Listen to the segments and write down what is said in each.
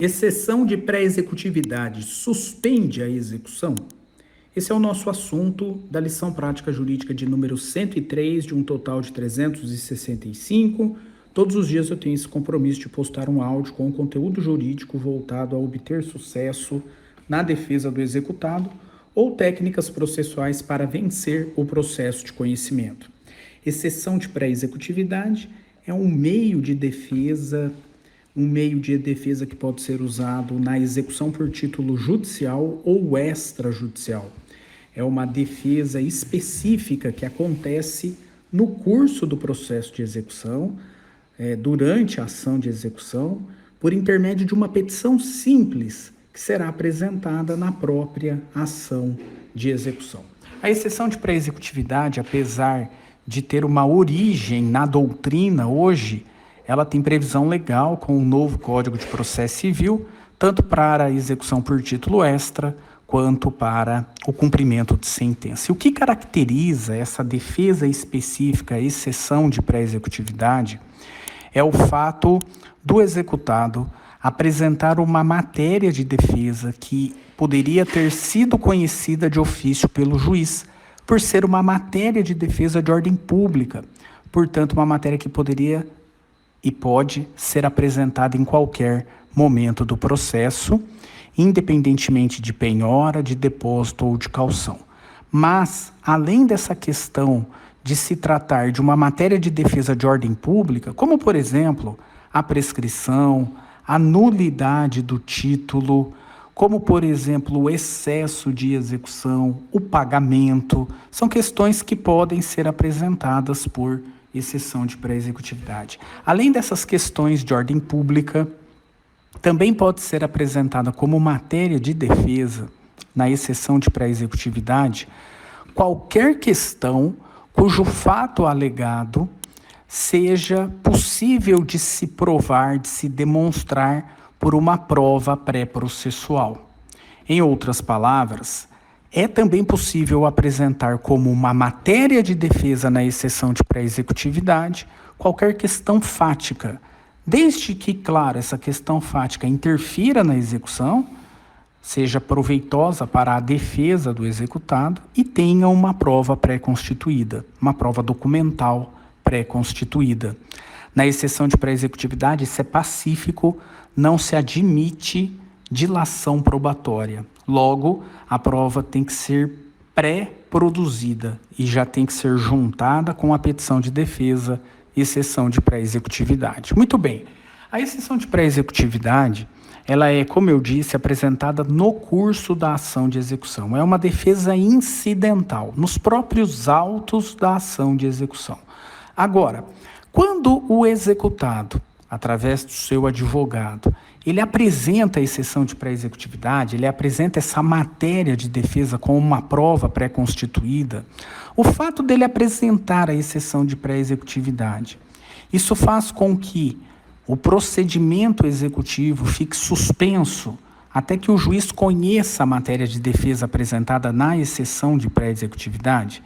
Exceção de pré-executividade suspende a execução? Esse é o nosso assunto da lição prática jurídica de número 103, de um total de 365. Todos os dias eu tenho esse compromisso de postar um áudio com conteúdo jurídico voltado a obter sucesso na defesa do executado ou técnicas processuais para vencer o processo de conhecimento. Exceção de pré-executividade é um meio de defesa que pode ser usado na execução por título judicial ou extrajudicial. É uma defesa específica que acontece no curso do processo de execução, durante a ação de execução, por intermédio de uma petição simples que será apresentada na própria ação de execução. A exceção de pré-executividade, apesar de ter uma origem na doutrina hoje, ela tem previsão legal com o novo Código de Processo Civil, tanto para a execução por título extra, quanto para o cumprimento de sentença. E o que caracteriza essa defesa específica, a exceção de pré-executividade, é o fato do executado apresentar uma matéria de defesa que poderia ter sido conhecida de ofício pelo juiz, por ser uma matéria de defesa de ordem pública, portanto, uma matéria que poderia e pode ser apresentada em qualquer momento do processo, independentemente de penhora, de depósito ou de caução. Mas, além dessa questão de se tratar de uma matéria de defesa de ordem pública, como, por exemplo, a prescrição, a nulidade do título, como, por exemplo, o excesso de execução, o pagamento, são questões que podem ser apresentadas por exceção de pré-executividade. Além dessas questões de ordem pública, também pode ser apresentada como matéria de defesa, na exceção de pré-executividade, qualquer questão cujo fato alegado seja possível de se provar, de se demonstrar por uma prova pré-processual. Em outras palavras, é também possível apresentar como uma matéria de defesa na exceção de pré-executividade qualquer questão fática, desde que, claro, essa questão fática interfira na execução, seja proveitosa para a defesa do executado e tenha uma prova pré-constituída, uma prova documental pré-constituída. Na exceção de pré-executividade, isso é pacífico, não se admite dilação probatória. Logo, a prova tem que ser pré-produzida e já tem que ser juntada com a petição de defesa, exceção de pré-executividade. Muito bem, a exceção de pré-executividade, ela é, como eu disse, apresentada no curso da ação de execução. É uma defesa incidental, nos próprios autos da ação de execução. Agora, quando o executado, através do seu advogado, ele apresenta a exceção de pré-executividade, ele apresenta essa matéria de defesa com uma prova pré-constituída, o fato dele apresentar a exceção de pré-executividade, isso faz com que o procedimento executivo fique suspenso até que o juiz conheça a matéria de defesa apresentada na exceção de pré-executividade?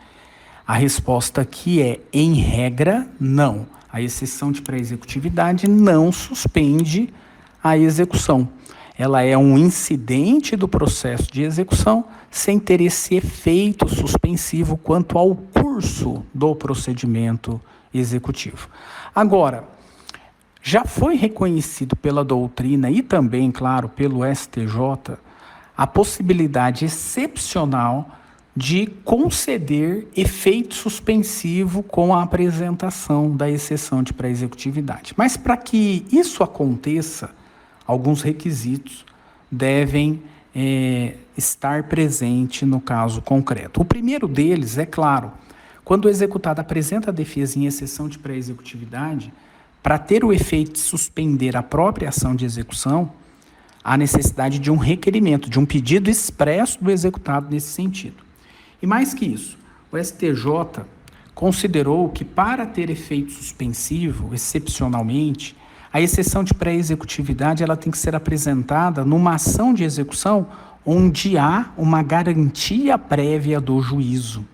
A resposta aqui é, em regra, não. A exceção de pré-executividade não suspende a execução. Ela é um incidente do processo de execução sem ter esse efeito suspensivo quanto ao curso do procedimento executivo. Agora, já foi reconhecido pela doutrina e também, claro, pelo STJ, a possibilidade excepcional de conceder efeito suspensivo com a apresentação da exceção de pré-executividade. Mas para que isso aconteça, alguns requisitos devem estar presentes no caso concreto. O primeiro deles, é claro, quando o executado apresenta a defesa em exceção de pré-executividade, para ter o efeito de suspender a própria ação de execução, há necessidade de um requerimento, de um pedido expresso do executado nesse sentido. E mais que isso, o STJ considerou que para ter efeito suspensivo, excepcionalmente, a exceção de pré-executividade ela tem que ser apresentada numa ação de execução onde há uma garantia prévia do juízo.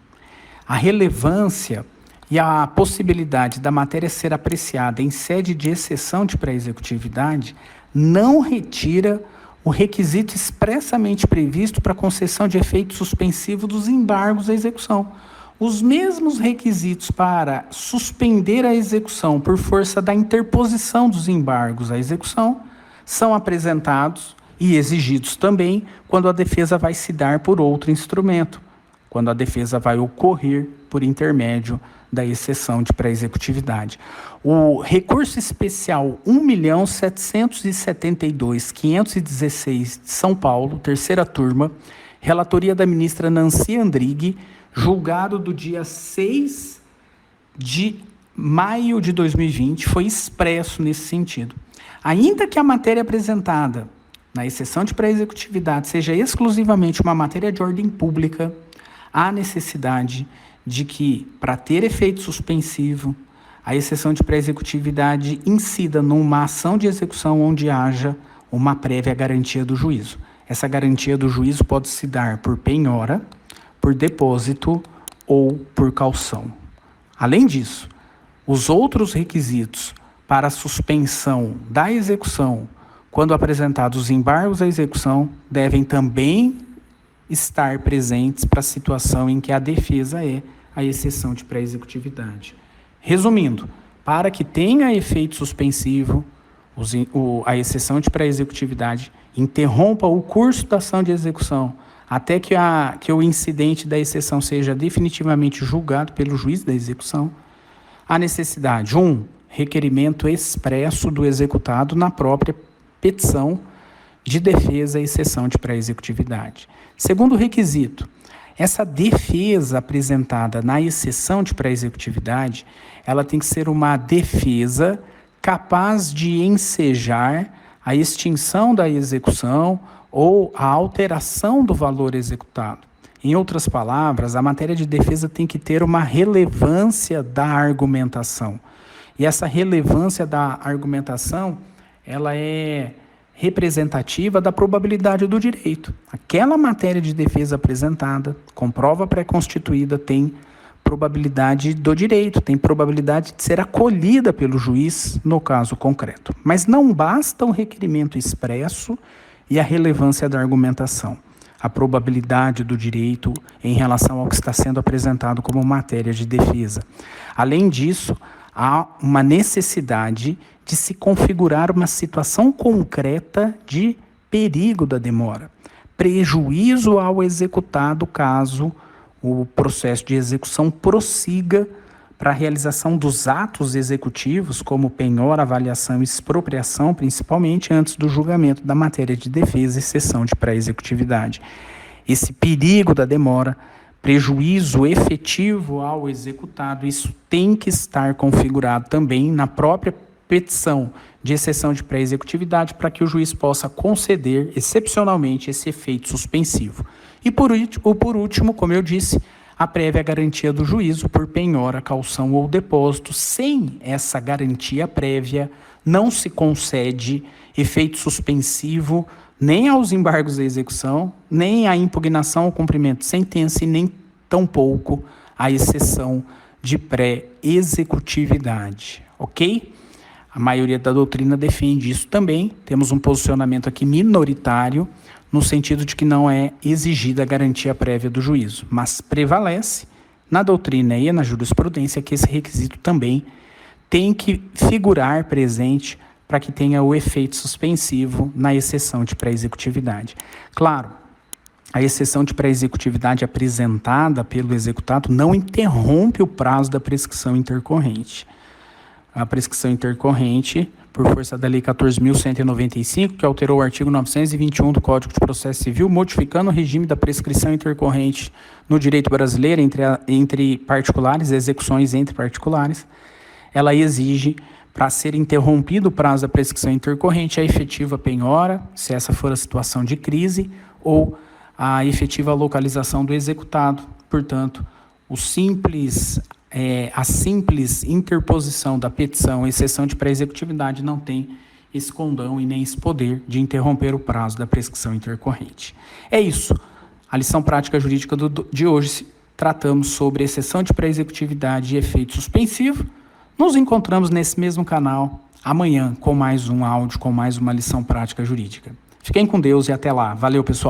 A relevância e a possibilidade da matéria ser apreciada em sede de exceção de pré-executividade não retira o requisito expressamente previsto para concessão de efeito suspensivo dos embargos à execução. Os mesmos requisitos para suspender a execução por força da interposição dos embargos à execução são apresentados e exigidos também quando a defesa vai se dar por outro instrumento, quando a defesa vai ocorrer por intermédio da exceção de pré-executividade. O recurso especial 1.772.516 de São Paulo, terceira turma, relatoria da ministra Nancy Andrighi, julgado do dia 6 de maio de 2020, foi expresso nesse sentido. Ainda que a matéria apresentada na exceção de pré-executividade seja exclusivamente uma matéria de ordem pública, há necessidade de que, para ter efeito suspensivo, a exceção de pré-executividade incida numa ação de execução onde haja uma prévia garantia do juízo. Essa garantia do juízo pode se dar por penhora, por depósito ou por caução. Além disso, os outros requisitos para a suspensão da execução, quando apresentados os embargos à execução, devem também estar presentes para a situação em que a defesa é a exceção de pré-executividade. Resumindo, para que tenha efeito suspensivo, a exceção de pré-executividade interrompa o curso da ação de execução até que o incidente da exceção seja definitivamente julgado pelo juiz da execução, há necessidade, 1, requerimento expresso do executado na própria petição de defesa e exceção de pré-executividade. Segundo requisito, essa defesa apresentada na exceção de pré-executividade, ela tem que ser uma defesa capaz de ensejar a extinção da execução ou a alteração do valor executado. Em outras palavras, a matéria de defesa tem que ter uma relevância da argumentação. E essa relevância da argumentação, ela é representativa da probabilidade do direito. Aquela matéria de defesa apresentada, com prova pré-constituída, tem probabilidade do direito, tem probabilidade de ser acolhida pelo juiz no caso concreto. Mas não basta um requerimento expresso e a relevância da argumentação. A probabilidade do direito em relação ao que está sendo apresentado como matéria de defesa. Além disso, há uma necessidade de se configurar uma situação concreta de perigo da demora, prejuízo ao executado caso o processo de execução prossiga para a realização dos atos executivos, como penhora, avaliação e expropriação, principalmente antes do julgamento da matéria de defesa e exceção de pré-executividade. Esse perigo da demora, prejuízo efetivo ao executado, isso tem que estar configurado também na própria petição de exceção de pré-executividade para que o juiz possa conceder, excepcionalmente, esse efeito suspensivo. E por último, como eu disse, a prévia garantia do juízo por penhora, caução ou depósito. Sem essa garantia prévia, não se concede efeito suspensivo nem aos embargos à execução, nem à impugnação ao cumprimento de sentença e nem tampouco à exceção de pré-executividade. Ok? A maioria da doutrina defende isso também. Temos um posicionamento aqui minoritário, no sentido de que não é exigida a garantia prévia do juízo, mas prevalece na doutrina e na jurisprudência que esse requisito também tem que figurar presente para que tenha o efeito suspensivo na exceção de pré-executividade. Claro, a exceção de pré-executividade apresentada pelo executado não interrompe o prazo da prescrição intercorrente. A prescrição intercorrente, por força da Lei 14.195, que alterou o artigo 921 do Código de Processo Civil, modificando o regime da prescrição intercorrente no direito brasileiro entre particulares, execuções entre particulares, ela exige, para ser interrompido o prazo da prescrição intercorrente, a efetiva penhora, se essa for a situação de crise, ou a efetiva localização do executado. Portanto, a simples interposição da petição, exceção de pré-executividade, não tem esse condão e nem esse poder de interromper o prazo da prescrição intercorrente. É isso. A lição prática jurídica de hoje, tratamos sobre exceção de pré-executividade e efeito suspensivo. Nos encontramos nesse mesmo canal amanhã com mais um áudio, com mais uma lição prática jurídica. Fiquem com Deus e até lá. Valeu, pessoal.